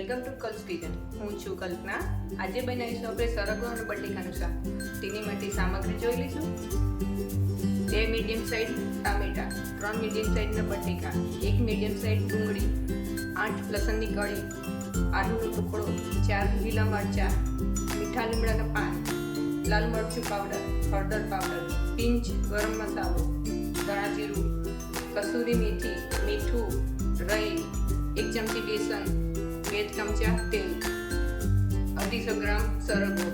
Welcome to કલ્પ્સ kitchen. હું છું કલ્પના. આજે બનાવીશું આપણે સરગવ અને બટેકાનું શાક. તેની માટે સામગ્રી જોઈ લઈશું. 2 મીડિયમ સાઇઝ ટામેટા, 3 મીડિયમ સાઇઝના બટેકા, 1 મીડિયમ સાઇઝ ડુંગળી, 8 લસણની કળી, આદુનો ટુકડો, 4 લીલા મરચાં, મીઠા લીમડાના પાન, લાલ મરચું પાવડર, હળદર પાવડર, પિંચ ગરમ મસાલો, ધાણા જીરું, કસૂરી મેથી, મીઠું, રાઈ, 1 ચમચી બેસન, 2 ચમચા તેલ, 250 ગ્રામ સરગવો.